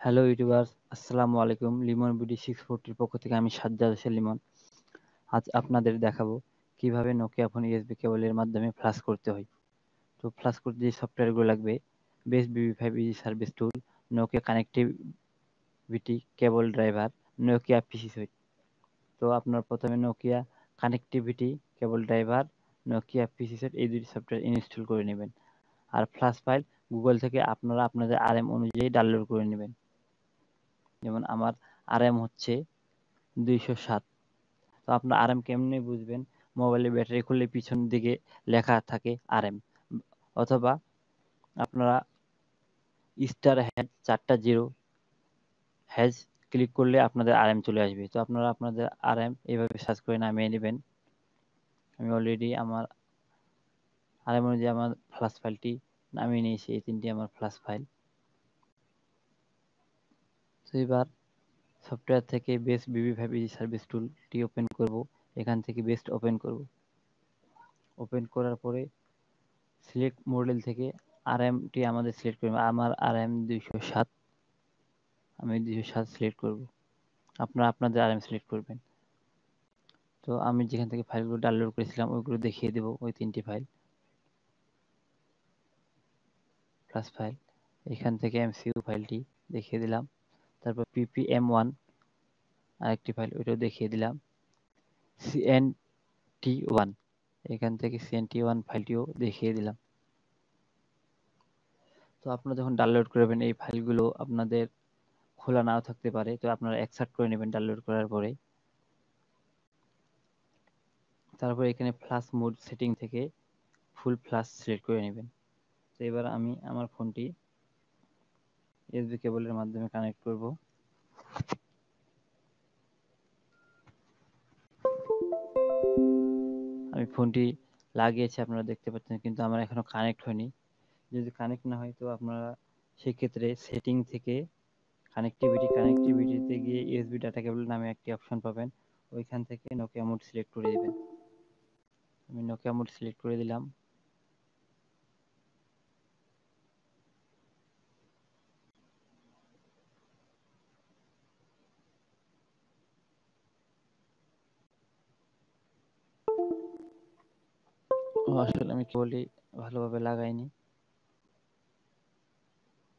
Hello YouTubers, আসসালামু আলাইকুম। Limon BD 640 পক্ষ থেকে আমি সাজ্জাদ হোসেন লিমন। আজ আপনাদের দেখাবো কিভাবে নোকিয়া ফোন ইউএসবি কেবলের মাধ্যমে ফ্ল্যাশ করতে হয়। তো ফ্ল্যাশ করতে যে সফটওয়্যারগুলো লাগবে: বেস্ট BB5 ইজি সার্ভিস টুল, নোকিয়া কানেক্টিভিটি কেবল ড্রাইভার, নোকিয়া পিসি সুইট। তো আপনার প্রথমে নোকিয়া কানেক্টিভিটি কেবল ড্রাইভার, নোকিয়া পিসি সুইট এই দুটি সফটওয়্যার ইনস্টল করে নেবেন। আর ফ্ল্যাশ ফাইল গুগল থেকে আপনারা আপনাদের আরএম অনুযায়ী ডাউনলোড করে নেবেন। যেমন আমার আরএম হচ্ছে 207। তো আপনার আরএম কেমনে বুঝবেন? মোবাইলের ব্যাটারি খুললে পিছন দিকে লেখা থাকে আরএম, অথবা আপনারা স্টার হ্যাজ 4টা জিরো হ্যাজ ক্লিক করলে আপনাদের আরএম চলে আসবে। তো আপনারা আপনাদের আরএম এইভাবে সার্চ করে নামিয়ে নেবেন। আমি অলরেডি আমার আরএম অনুযায়ী আমার ফ্ল্যাশ ফাইলটি নামিয়ে নিয়েছি। এই তিনটি আমার ফ্ল্যাশ ফাইল। তো এবার সফটওয়্যার থেকে বেস্ট BB5 ইজি সার্ভিস টুলটি ওপেন করব। এখান থেকে বেস্ট ওপেন করব। ওপেন করার পরে সিলেক্ট মডেল থেকে আরএমটি আমাদের সিলেক্ট করব। আমার আরএম 207, আমি 207 সিলেক্ট করব। আপনারা আপনাদের আরএম সিলেক্ট করবেন। তো আমি যেখান থেকে ফাইলগুলো ডাউনলোড করেছিলাম ওইগুলো দেখিয়ে দেব। ওই তিনটি ফাইল প্লাস ফাইল, এখান থেকে MCU ফাইলটি দেখিয়ে দিলাম। তারপর PPM1 আরেকটি ফাইল, ওইটাও দেখিয়ে দিলাম। CNT1, এখান থেকে CNT1 ফাইলটিও দেখিয়ে দিলাম। তো আপনারা যখন ডাউনলোড করবেন এই ফাইলগুলো আপনাদের খোলা নাও থাকতে পারে, তো আপনারা এক্সট্রাক্ট করে নেবেন ডাউনলোড করার পরে। তারপর এখানে ফ্ল্যাশ মোড সেটিং থেকে ফুল ফ্ল্যাশ সিলেক্ট করে নেবেন। তো এবার আমি আমার ফোনটি ইউএসবি কেবলের মাধ্যমে কানেক্ট করব। আমি ফোনটি লাগিয়েছি, আপনারা দেখতে পাচ্ছেন, কিন্তু আমার এখনো কানেক্ট হয়নি। যদি কানেক্ট না হয় তো আপনারা সেক্ষেত্রে সেটিং থেকে কানেক্টিভিটিতে গিয়ে ইউএসবি ডাটা কেবল নামে একটি অপশন পাবেন। ওইখান থেকে নোকিয়া মোড সিলেক্ট করে দিবেন। আমি নোকিয়া মোড সিলেক্ট করে দিলাম। আসলে আমি কেবলই ভালোভাবে লাগাইনি।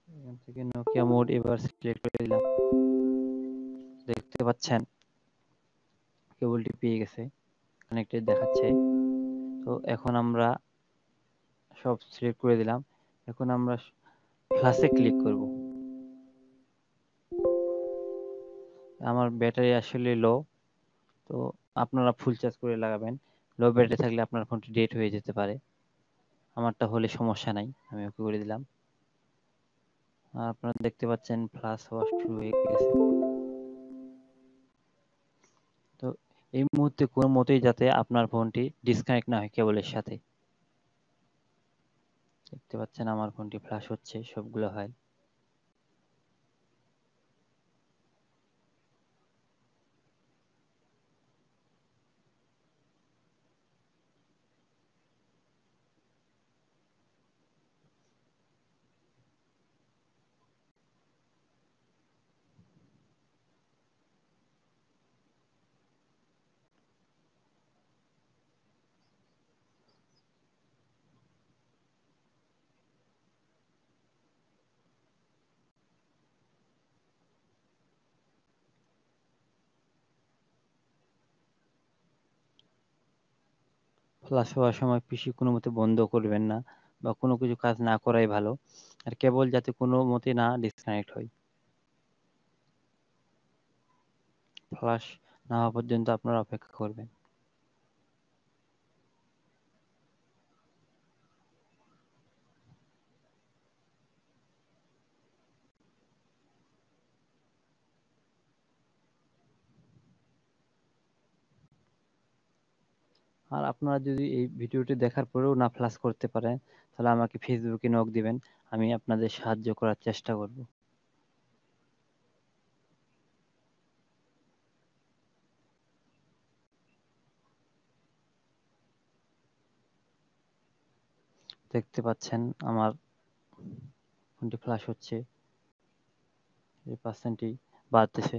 এখান থেকে নোকিয়া মোড এবার সিলেক্ট করে দিলাম। দেখতে পাচ্ছেন কেবলটি পেয়ে গেছে, কানেক্টেড দেখাচ্ছে। তো এখন আমরা সব সিলেক্ট করে দিলাম। এখন আমরা ফ্ল্যাশে ক্লিক করব। আমার ব্যাটারি আসলে লো, তো আপনারা ফুল চার্জ করে লাগাবেন। লো ব্যাটারি থাকলে আপনার ফোনটি ডেড হয়ে যেতে পারে। আমারটা হলে সমস্যা নাই, আমি ওকে করে দিলাম। আর আপনারা দেখতে পাচ্ছেন ফ্ল্যাশ হওয়া শুরু হয়ে গেছে। তো এই মুহূর্তে কোনো মতেই যাতে আপনার ফোনটি ডিসকানেক্ট না হয় কেবলের সাথে। দেখতে পাচ্ছেন আমার ফোনটি ফ্ল্যাশ হচ্ছে সবগুলো ফাইল। ফ্ল্যাশ হওয়ার সময় পিসি কোনো মতে বন্ধ করবেন না, বা কোনো কিছু কাজ না করাই ভালো। আর কেবল যাতে কোনো মতে না ডিসকানেক্ট হয়। ফ্ল্যাশ না হওয়া পর্যন্ত আপনারা অপেক্ষা করবেন। আর আপনারা যদি এই ভিডিওটি দেখার পরেও না ফ্ল্যাশ করতে পারেন, তাহলে আমাকে ফেসবুকে নক দিবেন, আমি আপনাদের সাহায্য করার চেষ্টা করব। দেখতে পাচ্ছেন আমার ফোনটি ফ্ল্যাশ হচ্ছে। এই পার্সেন্টটি বাড়তেছে।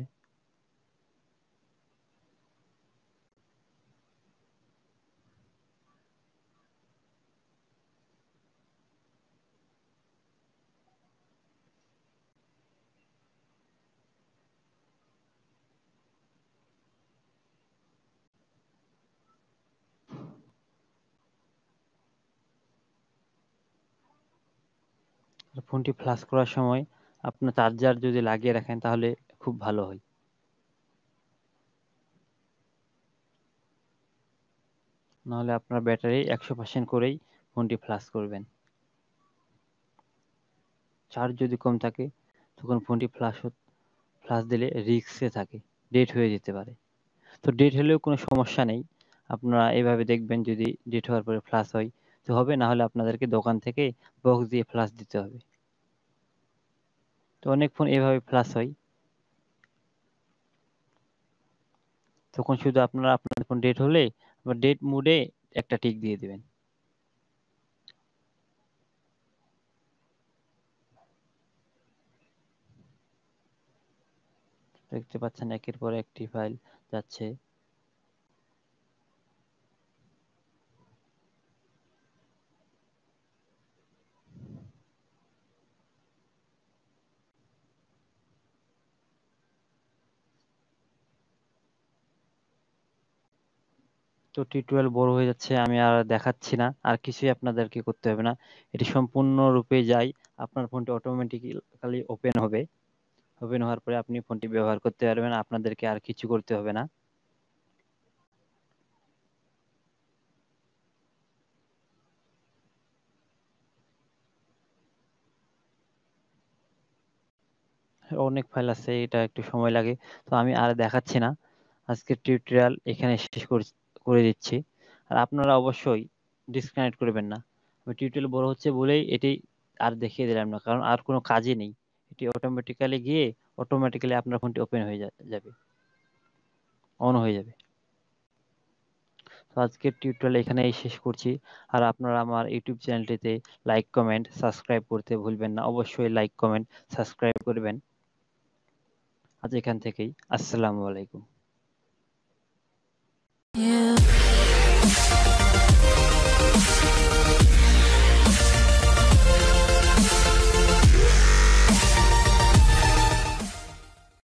ফোনটি ফ্লাশ করার সময় আপনার চার্জার যদি লাগিয়ে রাখেন তাহলে খুব ভালো হয়। নাহলে আপনার ব্যাটারি 100% করেই ফোনটি ফ্লাশ করবেন। চার্জ যদি কম থাকে তখন ফোনটি ফ্লাশ দিলে রিস্কে থাকে, ডেড হয়ে যেতে পারে। তো ডেড হলেও কোনো সমস্যা নেই, আপনারা এভাবে দেখবেন, যদি ডেড হওয়ার পরে ফ্লাশ হয় তো হবে, না হলে আপনাদেরকে দোকান থেকে বক্স দিয়ে ফ্লাশ দিতে হবে। তো অনেক ফোন এভাবে ফ্লাশ হয়, তখন শুধু আপনারা আপনার ফোন ডেড হলে ডেড মুডে একটা টিক দিয়ে দিবেন। দেখতে পাচ্ছেন একের পর একটি ফাইল যাচ্ছে। তো টিউটোরিয়াল বড় হয়ে যাচ্ছে, আমি আর দেখাচ্ছি না, আর কিছুই আপনাদেরকে করতে হবে না। এটি সম্পূর্ণরূপে যাই, আপনার ফোনটি অটোমেটিক্যালি ওপেন হবে। ওপেন হওয়ার পরে আপনি ফোনটি ব্যবহার করতে পারবেন, আপনাদেরকে আর কিছু করতে হবে না। অনেক ফাইল আছে, এটা একটু সময় লাগে, তো আমি আর দেখাচ্ছি না। আজকের টিউটোরিয়াল এখানে শেষ করে দিচ্ছি। আর আপনারা অবশ্যই ডিসকানেক্ট করবেন না। আমি টিউটোরিয়াল বড় হচ্ছে বলেই এটি আর দেখিয়ে দিলাম না, কারণ আর কোনো কাজই নেই। এটি অটোমেটিক্যালি গিয়ে অটোমেটিক্যালি আপনার ফোনটি ওপেন হয়ে যাবে, অন হয়ে যাবে। তো আজকের টিউটোরিয়াল এখানেই শেষ করছি। আর আপনারা আমার ইউটিউব চ্যানেলটিতে লাইক, কমেন্ট, সাবস্ক্রাইব করতে ভুলবেন না। অবশ্যই লাইক, কমেন্ট, সাবস্ক্রাইব করবেন। আজ এখান থেকেই আসসালামু আলাইকুম।